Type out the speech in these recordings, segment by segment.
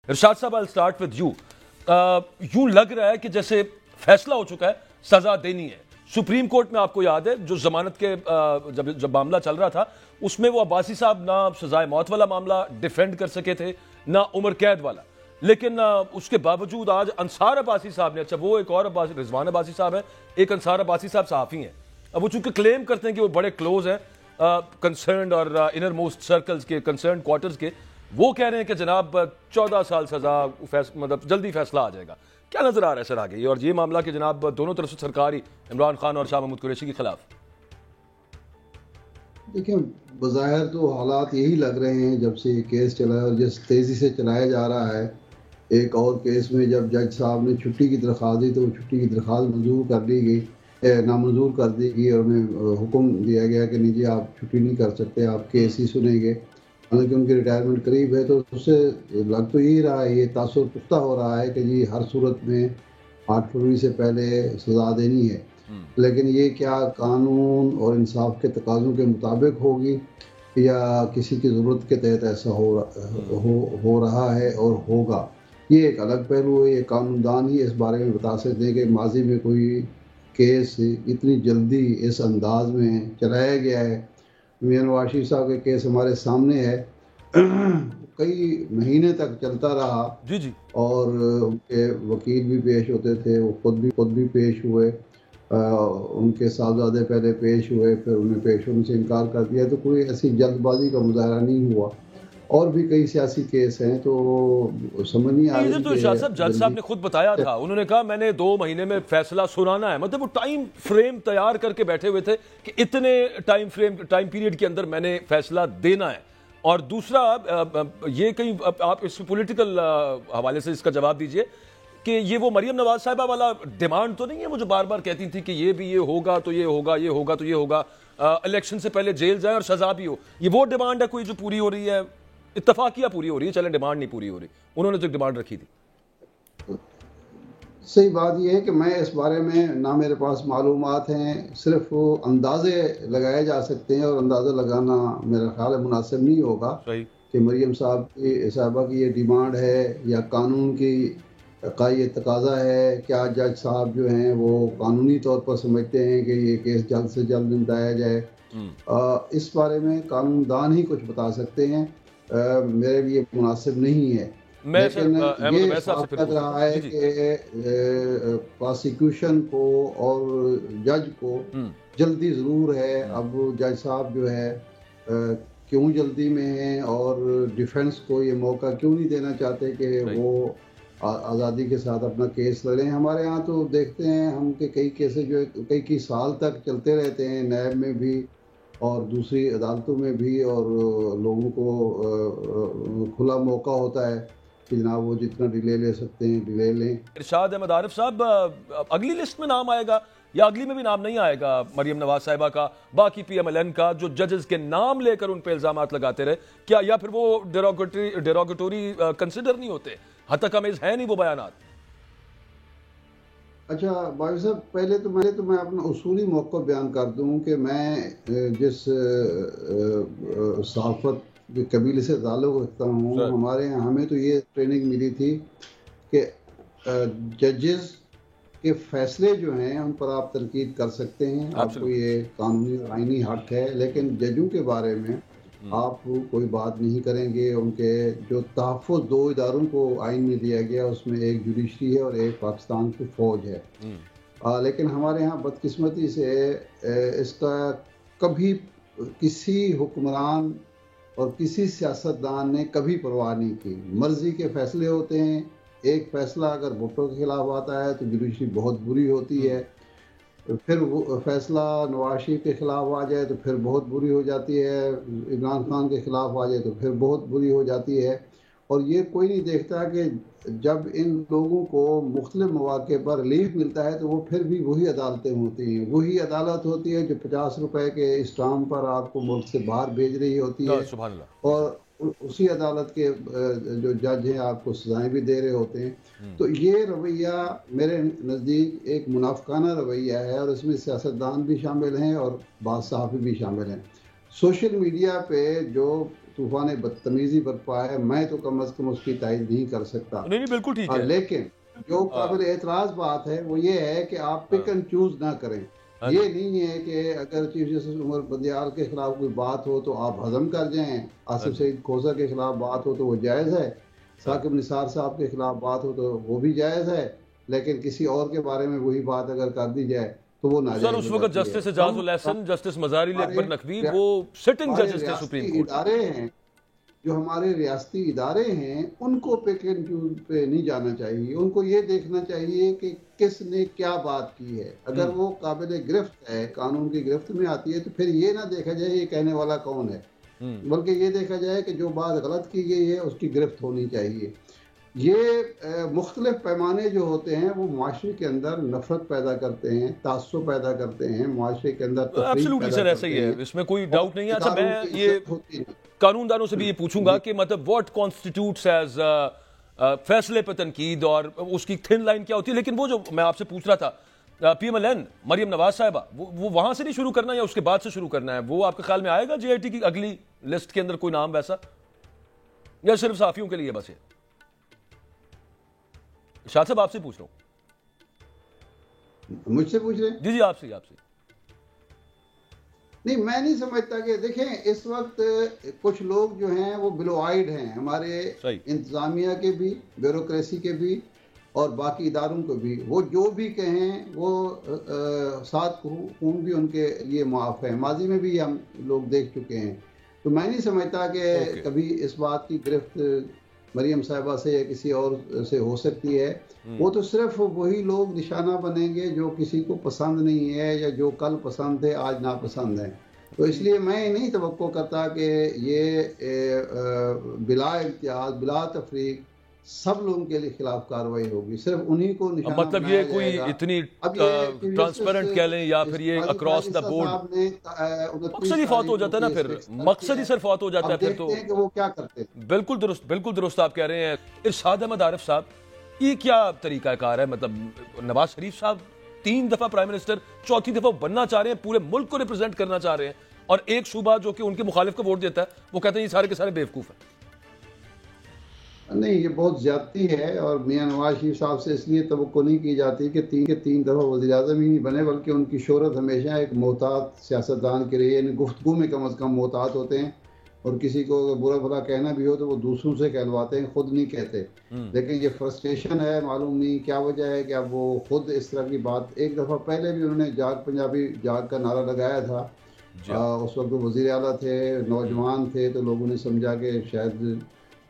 इरशाद साहब I start with you. यूं लग रहा है कि जैसे फैसला हो चुका है, सजा देनी है। सुप्रीम कोर्ट में आपको याद है जो जमानत के जब मामला चल रहा था उसमें वो अब्बासी साहब ना सजाए मौत वाला मामला डिफेंड कर सके थे ना उम्र कैद वाला, लेकिन उसके बावजूद आज अंसार अब्बासी साहब ने, अच्छा वो एक और अब्बासी रिजवान अब्बासी साहब है, एक अंसार अब्बासी साहब सहाफ़ी हैं। अब वो चूंकि क्लेम करते हैं कि वो बड़े क्लोज हैं कंसर्न और इनर मोस्ट सर्कल्स के, कंसर्न क्वार्टर्स के, वो कह रहे हैं कि जनाब 14 साल सजा, मतलब जल्दी फैसला आ जाएगा। क्या नजर आ रहा है सर आगे, और ये मामला कि जनाब दोनों तरफ से सरकार ही इमरान खान और शाह महमूद कुरैशी के खिलाफ? देखिए, बज़ाहिर तो हालात यही लग रहे हैं जब से ये केस चला है और जिस तेज़ी से चलाया जा रहा है। एक और केस में जब जज साहब ने छुट्टी की दरख्वास्त दी तो वो छुट्टी की दरख्वास्त मंजूर कर दी गई, नामंजूर कर दी गई और उन्हें हुक्म दिया गया कि नहीं जी आप छुट्टी नहीं कर सकते, आप केस ही सुनेंगे। हालांकि उनकी रिटायरमेंट करीब है तो उससे लग तो यही रहा है, ये तासुर पुख्ता हो रहा है कि जी हर सूरत में 8 फरवरी से पहले सज़ा देनी है। लेकिन ये क्या कानून और इंसाफ के तकाज़ों के मुताबिक होगी या किसी की ज़रूरत के तहत ऐसा हो रहा है और होगा, ये एक अलग पहलू है। ये कानूनदान ही इस बारे में बता सकते हैं कि माजी में कोई केस इतनी जल्दी इस अंदाज में चलाया गया है। मियां नवाज शरीफ साहब के केस हमारे सामने है, कई महीने तक चलता रहा जी जी, और उनके वकील भी पेश होते थे, वो खुद भी पेश हुए, उनके साहबजादे पहले पेश हुए, फिर उन्हें पेश होने से इनकार कर दिया। तो कोई ऐसी जल्दबाजी का मुजाहरा नहीं हुआ। और भी कई सियासी केस हैं तो समझ नहीं आ रही। तो इरशाद साहब, जज साहब ने खुद बताया था, उन्होंने कहा मैंने 2 महीने में फैसला सुनाना है, मतलब वो टाइम फ्रेम तैयार करके बैठे हुए थे कि इतने टाइम पीरियड के अंदर मैंने फैसला देना है। और दूसरा ये कहीं आप इस पॉलिटिकल हवाले से इसका जवाब दीजिए कि ये वो मरियम नवाज साहिबा वाला डिमांड तो नहीं है वो जो बार बार कहती थी कि ये भी ये होगा तो ये होगा, ये होगा तो ये होगा, इलेक्शन से पहले जेल जाए और सजा भी हो, ये वो डिमांड है कोई जो पूरी हो रही है? इत्तफाकिया पूरी हो रही है, चले डिमांड नहीं पूरी हो रही, उन्होंने तो एक डिमांड रखी थी। सही बात यह है कि मैं इस बारे में ना मेरे पास मालूमात हैं, सिर्फ वो अंदाजे लगाए जा सकते हैं और अंदाज़ा लगाना मेरा ख्याल है मुनासिब नहीं होगा कि मरियम साहबा की ये डिमांड है या कानून की का ये तकाजा है। क्या जज साहब जो हैं वो कानूनी तौर पर समझते हैं कि ये केस जल्द से जल्द निपटाया जाए? इस बारे में कानूनदान ही कुछ बता सकते हैं, मेरे लिए मुनासिब नहीं है। लेकिन ये साफ लग रहा है कि प्रोसिक्यूशन को और जज को जल्दी ज़रूर है। अब जज साहब जो है क्यों जल्दी में हैं और डिफेंस को ये मौका क्यों नहीं देना चाहते कि वो आज़ादी के साथ अपना केस लड़ें? हमारे यहाँ तो देखते हैं हम कि कई केसेस जो कई साल तक चलते रहते हैं, नैब में भी और दूसरी अदालतों में भी, और लोगों को खुला मौका होता है कि जनाब वो जितना डिले ले सकते हैं डिले लें। इरशाद अहमद आरिफ साहब, अगली लिस्ट में नाम आएगा या अगली में भी नाम नहीं आएगा मरियम नवाज साहिबा का, बाकी PMLN का, जो जजेस के नाम लेकर उन पे इल्जामात लगाते रहे, क्या या फिर वो डेरोगेटोरी कंसिडर नहीं होते? हतकमेज है नहीं वो बयानात? अच्छा भाई साहब, पहले तो मैं अपना उसूली मौक़िफ़ बयान कर दूं कि मैं जिस सहाफ़त के कबीले से ताल्लुक़ रखता हूँ, हमारे यहाँ हमें तो ये ट्रेनिंग मिली थी कि जजेस के फैसले जो हैं उन पर आप तनकीद कर सकते हैं, आपको ये कानूनी और आईनी हक है, लेकिन जजों के बारे में आप कोई बात नहीं करेंगे। उनके जो तहफ़्फ़ुज़ 2 इदारों को आइन में दिया गया उसमें एक जुडिशरी है और एक पाकिस्तान की फ़ौज है। लेकिन हमारे यहाँ बदकिस्मती से इसका कभी किसी हुक्मरान और किसी सियासतदान ने कभी परवाह नहीं की। मर्जी के फैसले होते हैं, एक फैसला अगर भुट्टो के खिलाफ आता है तो जुडिशरी बहुत बुरी होती है, फिर वो फैसला नवाज शरीफ के खिलाफ आ जाए तो फिर बहुत बुरी हो जाती है, इमरान खान के खिलाफ आ जाए तो फिर बहुत बुरी हो जाती है। और ये कोई नहीं देखता कि जब इन लोगों को मुख्तलिफ मौके पर रिलीफ मिलता है तो वो फिर भी वही अदालतें होती हैं, वही अदालत होती है जो 50 रुपए के स्टाम्प पर आपको मुल्क से बाहर भेज रही होती है, और उसी अदालत के जो जज हैं आपको सजाएं भी दे रहे होते हैं। तो ये रवैया मेरे नज़दीक एक मुनाफिकाना रवैया है और इसमें सियासतदान भी शामिल हैं और बाज़ सहाफ़ी भी शामिल हैं। सोशल मीडिया पे जो तूफान बदतमीजी बरपा है, मैं तो कम अज कम उसकी तायद नहीं कर सकता। नहीं नहीं बिल्कुल ठीक है। लेकिन जो काबिल एतराज बात है वो ये है कि आप पिक एंड चूज ना करें। ये नहीं है कि अगर चीफ जस्टिस उमर बंदियाल के खिलाफ कोई बात हो तो आप हजम कर जाएं, आसिफ सईद खोसा के खिलाफ बात हो तो वो जायज़ है, साकिब निसार साहब के खिलाफ बात हो तो वो भी जायज़ है, लेकिन किसी और के बारे में वही बात अगर कर दी जाए तो वो नाजायज सर उस वक्त जस्टिस एजाज उल एहसन, जस्टिस मजारी अकबर नकवी वो सिटिंग जजेस थे सुप्रीम कोर्ट। इदारे हैं जो हमारे रियासती इदारे हैं, उनको पिक एंड चूज पे नहीं जाना चाहिए। उनको ये देखना चाहिए कि किसने क्या बात की है। अगर वो काबिल गिरफ्त है, कानून की गिरफ्त में आती है, तो फिर ये ना देखा जाए ये कहने वाला कौन है, बल्कि ये देखा जाए कि जो बात गलत की गई है उसकी गिरफ्त होनी चाहिए। ये मुख्तलिफ पैमाने जो होते हैं वो माशरे के अंदर नफरत पैदा करते हैं, तासुब पैदा करते हैं, माशरे के अंदर एब्सोल्युटली सर ऐसा ही है, इसमें कोई डाउट नहीं है। अच्छा मैं ये कानूनदानों से भी ये पूछूंगा कि मतलब व्हाट कॉन्स्टिट्यूट्स एज फैसले पर तनकीद और उसकी थिन लाइन क्या होती है। लेकिन वो जो मैं आपसे पूछ रहा था PMLN मरियम नवाज साहिबा, वो वहां से नहीं शुरू करना या उसके बाद से शुरू करना है, वो आपके ख्याल में आएगा JIT की अगली लिस्ट के अंदर कोई नाम वैसा, या सिर्फ साफियों के लिए बस ये? शाह साहब आपसे पूछ रहा हूं। मुझसे पूछ रहे हैं? जी जी आपसे। नहीं, मैं नहीं समझता कि देखें इस वक्त कुछ लोग जो हैं वो बिलोआइड हैं, हमारे इंतजामिया के भी, ब्यूरोक्रेसी के भी और बाकी इदारों को भी। वो जो भी कहें वो सात खून भी उनके लिए माफ़ है। माजी में भी हम लोग देख चुके हैं। तो मैं नहीं समझता कि कभी इस बात की गिरफ्त मरियम साहिबा से या किसी और से हो सकती है। वो तो सिर्फ वही लोग निशाना बनेंगे जो किसी को पसंद नहीं है या जो कल पसंद थे आज नापसंद है। तो इसलिए मैं नहीं तवक्को करता कि ये बिला इम्तियाज बिला तफरीक सब लोगों के लिए खिलाफ कार्रवाई होगी, सिर्फ उन्हीं को निशाना मतलब ये कोई इतनी ट्रांसपेरेंट कह लें या फिर ये अक्रॉस द बोर्ड मकसद ही फौत हो जाता है ना, फिर मकसद ही सिर्फ फौत हो जाता है फिर तो वो क्या करते हैं। बिल्कुल दुरुस्त आप कह रहे हैं। इरशाद अहमद आरिफ साहब, ये क्या तरीकाकार है? मतलब नवाज शरीफ साहब 3 दफा प्राइम मिनिस्टर, 4थी दफा बनना चाह रहे हैं, पूरे मुल्क को रिप्रेजेंट करना चाह रहे हैं, और एक सूबा जो कि उनके मुखालिफ को वोट देता है वो कहते हैं ये सारे के सारे बेवकूफ है। नहीं, ये बहुत ज्यादती है और मियां नवाज शरीफ साहब से इसलिए तवक्को नहीं की जाती कि 3 दफा वज़ीर आज़म ही नहीं बने, बल्कि उनकी शोहरत हमेशा एक मोहतात सियासतदान के रही है। गुफ्तगू में कम अज़ कम मोहतात होते हैं और किसी को बुरा भला कहना भी हो तो वो दूसरों से कहलवाते हैं, खुद नहीं कहते। लेकिन ये फ्रस्ट्रेशन है, मालूम नहीं क्या वजह है कि अब वो खुद इस तरह की बात, एक दफ़ा पहले भी उन्होंने जाग पंजाबी जाग का नारा लगाया था। उस वक्त वज़ीर आला थे, नौजवान थे, तो लोगों ने समझा कि शायद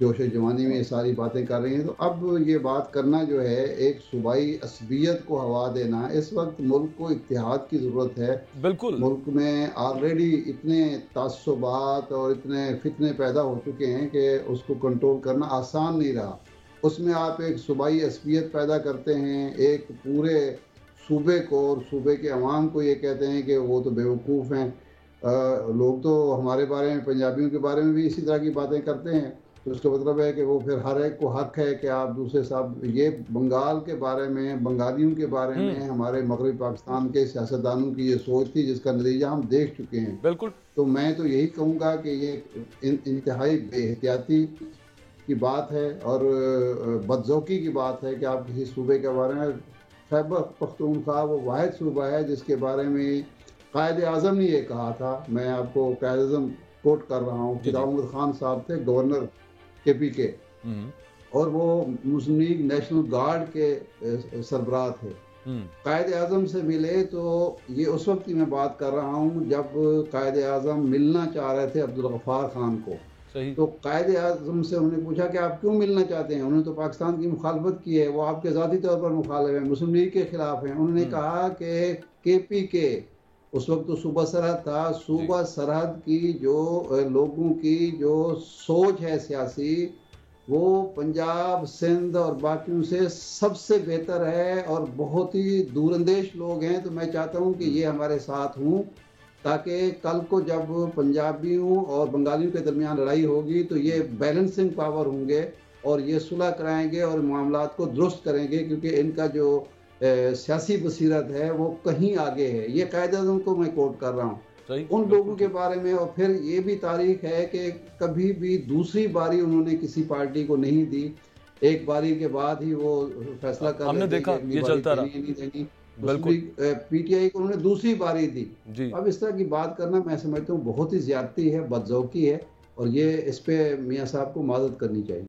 जोश जवानी में ये सारी बातें कर रही हैं। तो अब ये बात करना जो है एक सूबाई असबियत को हवा देना, इस वक्त मुल्क को इत्तेहाद की ज़रूरत है। बिल्कुल, मुल्क में ऑलरेडी इतने तासुबात और इतने फितने पैदा हो चुके हैं कि उसको कंट्रोल करना आसान नहीं रहा। उसमें आप एक सूबाई असबियत पैदा करते हैं, एक पूरे सूबे को और सूबे के अवाम को ये कहते हैं कि वो तो बेवकूफ़ हैं। लोग तो हमारे बारे में, पंजाबियों के बारे में भी इसी तरह की बातें करते हैं। तो उसका मतलब है कि वो फिर हर एक को हक है कि आप दूसरे साहब, ये बंगाल के बारे में, बंगालियों के बारे में हमारे मगरबी पाकिस्तान के सियासतदानों की ये सोच थी जिसका नतीजा हम देख चुके हैं। बिल्कुल। तो मैं तो यही कहूँगा कि ये इंतहाई बेहतियाती की बात है और बदज़ौकी की बात है कि आप किसी सूबे के बारे में, खैबर पख्तूनख्वा वो वाहिद सूबा है जिसके बारे में कायद आज़म ने ये कहा था। मैं आपको कायद आज़म कोट कर रहा हूँ, फिदा अहमद खान साहब थे गवर्नर KP के, और वो मुस्लिम लीग नेशनल गार्ड के सरबराह थे। कायद आज़म से मिले तो ये उस वक्त की मैं बात कर रहा हूँ जब कायद आज़म मिलना चाह रहे थे अब्दुल गफ्फार खान को। तो कायद आज़म से उन्होंने पूछा कि आप क्यों मिलना चाहते हैं? उन्होंने तो पाकिस्तान की मुखालफत की है, वो आपके ज़ाती तौर पर मुखालिफ है, मुस्लिम लीग के खिलाफ हैं। उन्होंने कहा कि KP के उस वक्त तो सूबा सरहद था, सूबा सरहद की जो लोगों की जो सोच है सियासी, वो पंजाब, सिंध और बाकियों से सबसे बेहतर है और बहुत ही दूरंदेश लोग हैं। तो मैं चाहता हूँ कि ये हमारे साथ हों ताकि कल को जब पंजाबियों और बंगालियों के दरमियान लड़ाई होगी तो ये बैलेंसिंग पावर होंगे और ये सुलह कराएंगे और मामलात को दुरुस्त करेंगे, क्योंकि इनका जो सियासी बसीरत है वो कहीं आगे है। ये कायदे आज़म को मैं कोट कर रहा हूँ। उन लोगों के बारे में। और फिर ये भी तारीख है कि कभी भी दूसरी बारी उन्होंने किसी पार्टी को नहीं दी, एक बारी के बाद ही वो फैसला कर हमने देखा ये चलता रहा। नहीं देनी, बिल्कुल पीटीआई को उन्होंने दूसरी बारी दी। अब इस तरह की बात करना मैं समझता हूँ बहुत ही ज्यादती है, बदजौकी है, और ये इस पे मियां साहब को मदद करनी चाहिए।